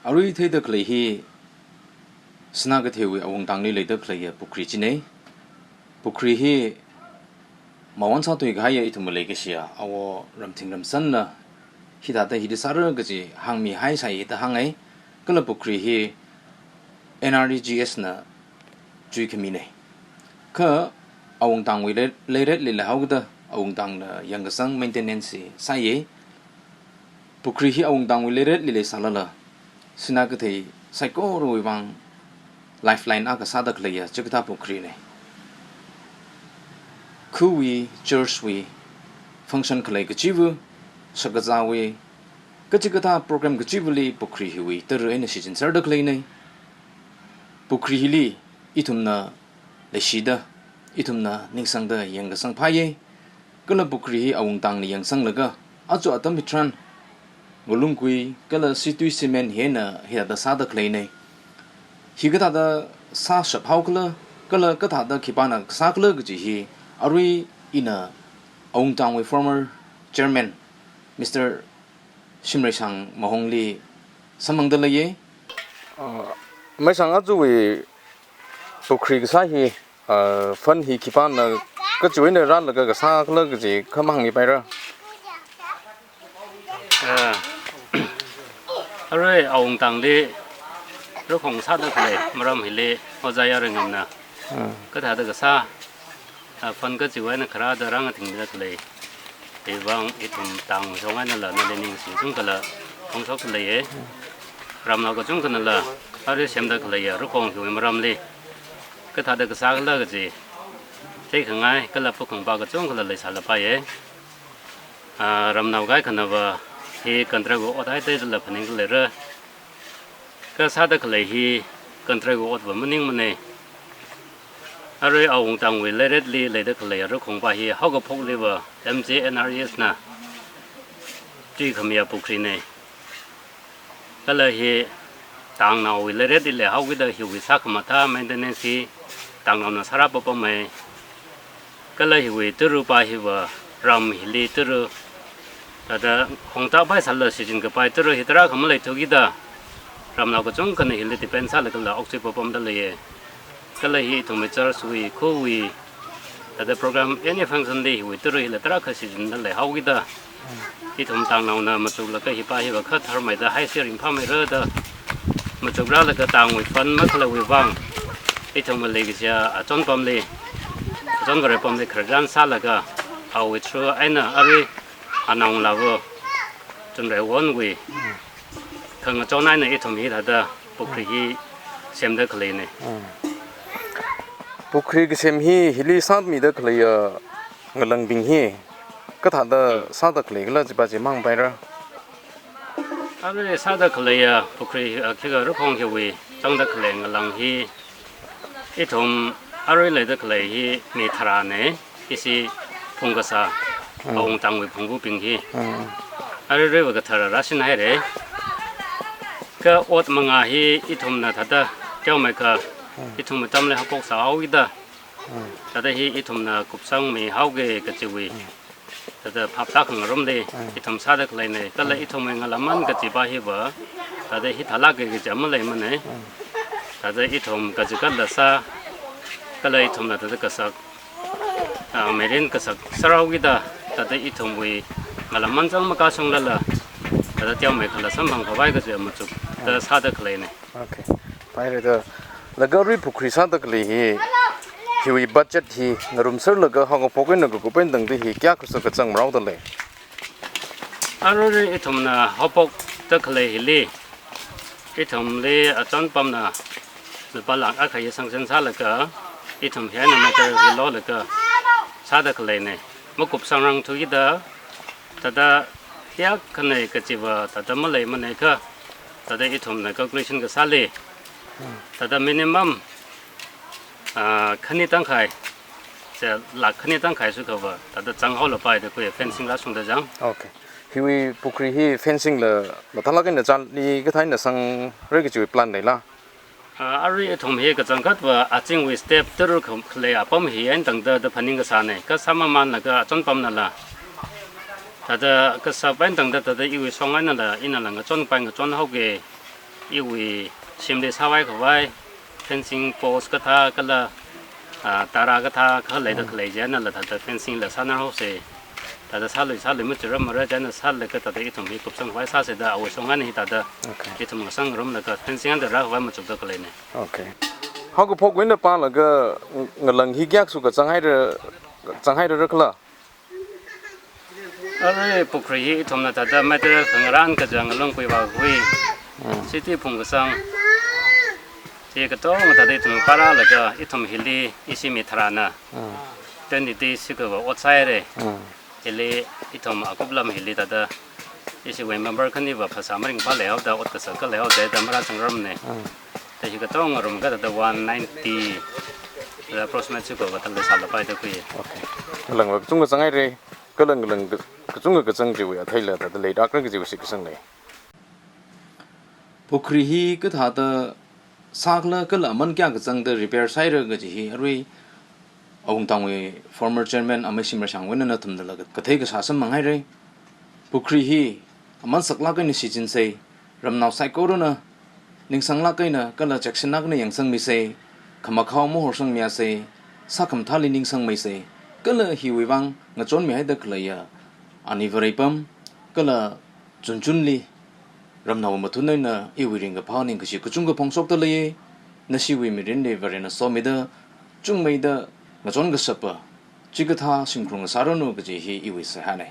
Arui thấy được lấy hi Sinakeithei Awungtang ni lấy được lấy Pukhri chi này Pukhri hi mawan sa tuổi cái hay itu lấy cái gì à awo ram thing ram san na hi ta hi sar cái gì hang mi hai sai ta hang ấy cái là Pukhri hi NRDGS na chui cái mi này cái Awungtang we lấy red lấy hao cái Awungtang na yang cái sang maintenance sai ấy Pukhri hi Awungtang we lấy red lấy salala Sinakeithei sai ko rồi vang lifeline aga sadak leya chukta Pukhri ne Kui church we function khlai ka chivu sagaza we kachikata program ka chivuli Pukhri hi we ter ene season sardak lei nei Pukhri hili itumna leshida itumna ningsang da yang sang phaye kala Pukhri hi Awungtang ni yang sang laga achu atam mitran ngolung kui kala situi cement hena he da sadak lei nei higa da sa shap haukla kala ka da khipana sakla gi hi arui ina Awungtang we former chairman Mr. Simraisang Mahongli samang da laye mai sang aju we Pukhri sa hi fan hi khipana ka chuin ne ran la ka sa kla gi khamang ni pai ra arui Awungtang li lúc hồng sát được này mà ram hili ở dài ở ngầm nè cái thà được sa phần cái chịu ấy là khá là răng thình được này thì vang ít tàng trong ấy là nó lên những sự chúng cái là không số cái này ram nào cái chúng cái là ở đây xem được này lúc hồng thì mà ram li cái thà được sa là cái gì thế không ai cái là phục hồng ba cái chúng cái là lấy sa là phải ấy ram nào cái nào và thì cần ra gỗ ở đây là phần những cái rồi cái sao được lấy hi cần trái gỗ và mình nhưng mà này, ở đây Awungtang we lấy đi lấy được lấy rồi không phải hi họ có phục liver MCNRS na, chỉ không phải Pukhri này, cái là hi tang nào we lấy đi lấy họ cái đó hi we sắc mà tha maintenance tang nào nó sarap bapa mày, cái là hi we từ rupa hi và ram hi li từ rồi, đó không ta phải sallah si chính cái phải từ rồi hi tra không lấy thôi đó ram nào có chung cái này hiện tại depend sao là cái là oxy bơm đó là cái là hi thùng meter suy khô suy cái program any function đi với từ rồi là tất cả sự đó là hậu cái đó hi thùng tang nào nè mà chụp là cái hi pa hi và khát thở mày ra hay sharing pha mày rồi đó mà chụp ra là cái tang với phân mất là với vang hi thùng mình lấy cái gì chọn pump đi chọn cái pump đi khởi gian sao là cái hậu với cho anh ở đây anh ông là vừa chọn cái vốn với thằng chỗ này này ít thùng gì đó Pukhri hi xem được cái này Pukhri cái xem hi hili sát mi được cái ngelang bing hi cái thằng đó sát được cái là chỉ bao giờ mang bay ra à cái sát được cái Pukhri cái cái lúc phong hiệu vi trong được cái ngelang hi ít thùng à cái lấy được cái hi mi thara này cái phong kasa Awungtang we phong vũ bing hi à cái cái thara ra xin hay đấy cái ớt manga hi ít hôm na thada kéo mấy cái ít hôm mà chăm lấy học bốc sáu cái đó thada hi ít hôm na cục sang mi hao cái chữ thada pháp tác ng rom đi ít hôm sa được lại này cái là ít hôm mình làm ăn cái chữ ba hi vợ thada hi thala cái chấm lại mà này thada ít hôm cái chữ cái là sa cái là ít hôm na thada cái sa mấy đến cái sa sarau cái đó thada ít hôm we làm ăn chăng mà cá sông là cái tiêu mấy cái là sản phẩm phải cái gì mà chụp cái sát được lấy này. Okay, phải rồi đó. Là cái rồi Pukhri sát được lấy hi budget hi narum sir là cái họ có phô cái nó có bên đằng thì hi kia có sự cái chẳng máu đó lấy. Rồi ít hôm na họ phô được lấy hi li, ít hôm li ở trong bầm na, rồi bà lăng ở cái sang sinh sát là cái, ít hôm hiện nay cái hi lo là cái sát được lấy này, một cục sang răng thôi đó, ta tiếc cái này cái gì vậy, ta mới lấy mà này cơ. Tadi itu mana calculation ke sali, tadi minimum khani tangkai, saya lah khani tangkai suka apa, tadi janghau lepai itu kue fencing lah sung dah jang. Okay, hiwi Pukhri hi fencing le, betul lagi ni jalan ni kita ini sang regi cuci plan ni lah. Ari itu mungkin ke jangkat wa acing we step terus ke apa mungkin yang tengah dah paning ke sana, ke sama mana ke contoh mana lah. Tadi ke sahabat tengah tadi iwi songai nala, ina lang ke contoh pang ke contoh ke อีวีชิมได้สาวไว้เขาไว้เฟนซิงโพสก็ท่าก็ละตาราก็ท่าเขาเลยตะเลยเจนั่นแหละแต่เฟนซิงเลยซานาเขาเสแต่ซาเลยไม่จะเริ่มมาเรื่อยๆนั่นซาเลยก็แต่อีทุ่มมีกุบสังไว้ซาเสด็จเอาส่งงานนี้แต่อีทุ่มก็สังรำแล้วก็เฟนซิงอันเดอร์รักไว้มาจุดตะเลยเนี่ยโอเคเขาก็พกไว้ในป่าแล้วก็เงินหลังฮิกยักสุกจังให้เรื่องละอะไรปุกรีอีทุ่มนั่นแต่ไม่ได้ถึงร้านก็จังลงไปว่าคุยสิที่พุ่งก็สังที่ก็ต้องแต่ได้ถึงปาราแล้วก็อีทุ่มฮิลีอีสิมิทรานะเดินดีๆสิก็ว่าอดใส่เลยฮิลีอีทุ่มอากุบลำฮิลีแต่อีสิเวมเบอร์คันนี้ว่าภาษาไม่ถึงพอแล้วแต่อดก็สักก็แล้วแต่แต่มาราจังรำเนี่ยแต่ที่ก็ต้องรวมก็แต่190แล้ว approximate สิก็ว่าตั้งแต่สารไปตะกี้โอเคหลังว่าจุงก็จังให้เลยก็หลังก็จุงก็จังจิ๋วไทยเลยแต่เลยดักนั่นก็จิ๋วสิก็จังเลยปุครีฮีก็ท่าแต่สักละก็ละมันแก่ก็จังแต่ repair side ก็จะฮีอะไรเอาตรงนี้ former chairman อเมริกาช่างวันนั้นทำได้ละก็เทก็สาสมังให้เลยปุครีฮีมันสักละก็ในสิจินเซรำนาวไซโคโรนะนิ่งสังละก็นะก็ละจากชนะก็ในยังสังไม่เซขมาเข้าโมโหสังเมียเซสักคำท้าลินิ่งสังไม่เซก็ละฮิวิวังงจนไม่ให้เด็กเลยอันนี้วรายปั๊มก็ละจุนลีรำนาวมาทุนเลยนะอีวิริงกับพานิงก็ชิก็จุงกับพงศกตะเลยนั่นชีวิตมีเรื่องเดวเรนสอมิดาจุงไม่ได้งจนก็สับปะจิกท่าสิงคโปร์สารโนก็จะฮีอีวิสหาย